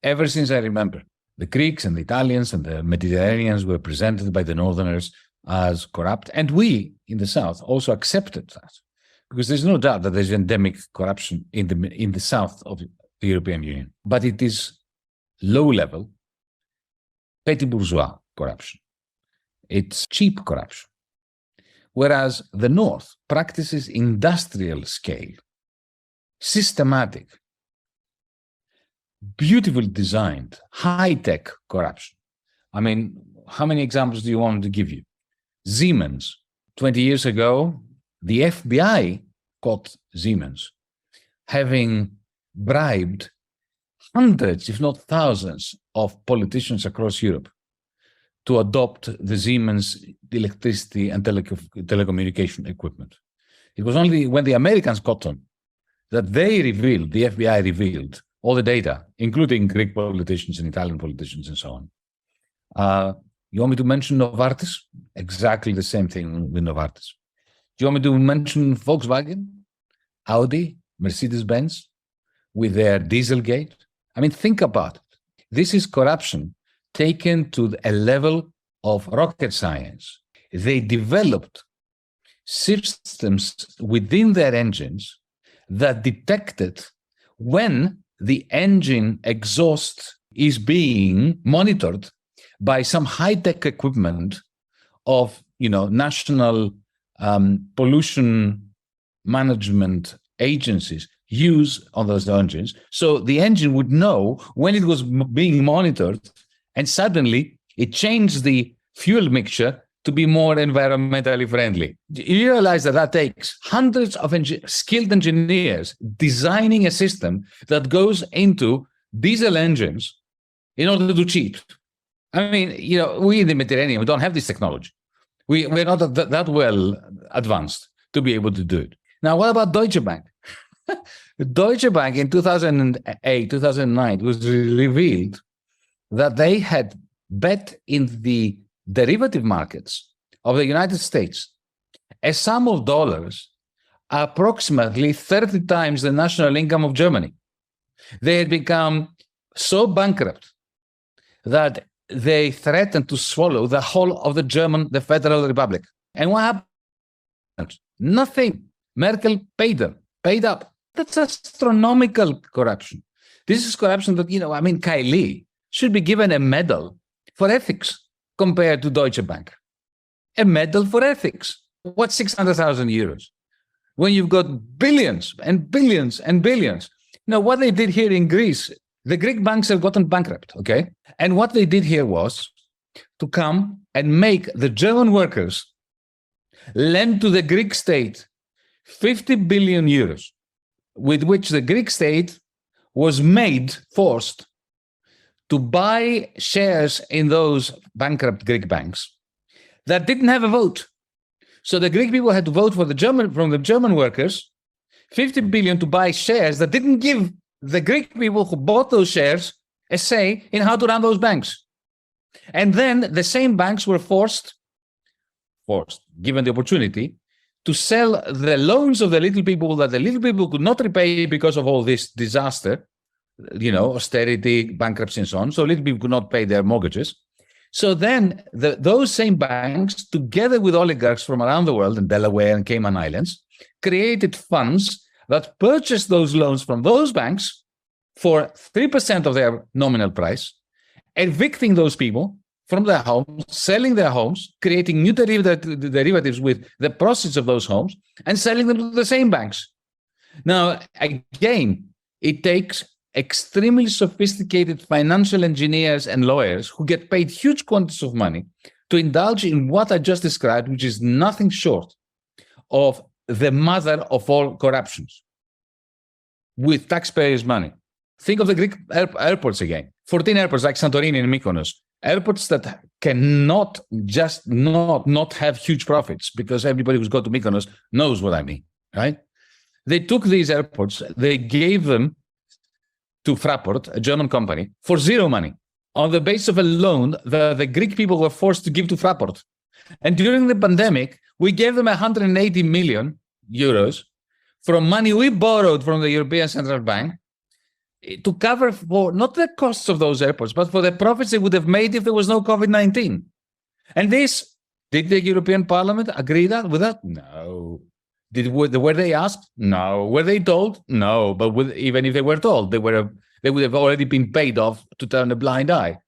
ever since I remember. The Greeks and the Italians and the Mediterraneans were presented by the Northerners as corrupt, and we in the South also accepted that, because there's no doubt that there's endemic corruption in the South of the European Union. But it is low-level, petty bourgeois corruption. It's cheap corruption. Whereas the North practices industrial scale, systematic, beautifully designed, high-tech corruption. I mean, how many examples do you want to give you? Siemens. 20 years ago, the FBI caught Siemens having bribed hundreds, if not thousands, of politicians across Europe to adopt the Siemens electricity and telecommunication equipment. It was only when the Americans caught them that the FBI revealed all the data, including Greek politicians and Italian politicians and so on. You want me to mention Novartis? Exactly the same thing with Novartis. Do you want me to mention Volkswagen, Audi, Mercedes-Benz with their Dieselgate? I mean, think about it. This is corruption taken to a level of rocket science. They developed systems within their engines that detected when the engine exhaust is being monitored by some high-tech equipment of, national pollution management agencies use on those engines. So the engine would know when it was being monitored, and suddenly it changed the fuel mixture to be more environmentally friendly. You realize that takes hundreds of skilled engineers designing a system that goes into diesel engines in order to cheat. I mean, we in the Mediterranean, we don't have this technology. We're not that well advanced to be able to do it. Now, what about Deutsche Bank? Deutsche Bank in 2008, 2009, was revealed that they had bet in the derivative markets of the United States a sum of dollars approximately 30 times the national income of Germany. They had become so bankrupt that they threatened to swallow the whole of the Federal Republic. And what happened? Nothing. Merkel paid up. That's astronomical corruption. This is corruption that, Kylie should be given a medal for ethics compared to Deutsche Bank. A medal for ethics. What's 600,000 euros? When you've got billions and billions and billions. Now, what they did here in Greece, the Greek banks have gotten bankrupt, okay? And what they did here was to come and make the German workers lend to the Greek state 50 billion euros, with which the Greek state was forced to buy shares in those bankrupt Greek banks that didn't have a vote. So the Greek people had to vote from the German workers, 50 billion to buy shares that didn't give the Greek people who bought those shares a say in how to run those banks. And then the same banks were forced, given the opportunity, to sell the loans of the little people that the little people could not repay because of all this disaster, austerity, bankruptcy, and so on. So little people could not pay their mortgages. So then those same banks, together with oligarchs from around the world in Delaware and Cayman Islands, created funds that purchased those loans from those banks for 3% of their nominal price, evicting those people from their homes, selling their homes, creating new derivatives with the proceeds of those homes, and selling them to the same banks. Now, again, it takes extremely sophisticated financial engineers and lawyers who get paid huge quantities of money to indulge in what I just described, which is nothing short of the mother of all corruptions with taxpayers' money. Think of the Greek airports again. 14 airports like Santorini and Mykonos. Airports that cannot just not have huge profits, because everybody who's gone to Mykonos knows what I mean, right? They took these airports, they gave them to Fraport, a German company, for zero money on the basis of a loan that the Greek people were forced to give to Fraport. And during the pandemic, we gave them 180 million euros from money we borrowed from the European Central Bank to cover for not the costs of those airports, but for the profits they would have made if there was no COVID-19. And this, did the European Parliament agree with that? No. Were they asked? No. Were they told? No. But even if they were told, they would have already been paid off to turn a blind eye.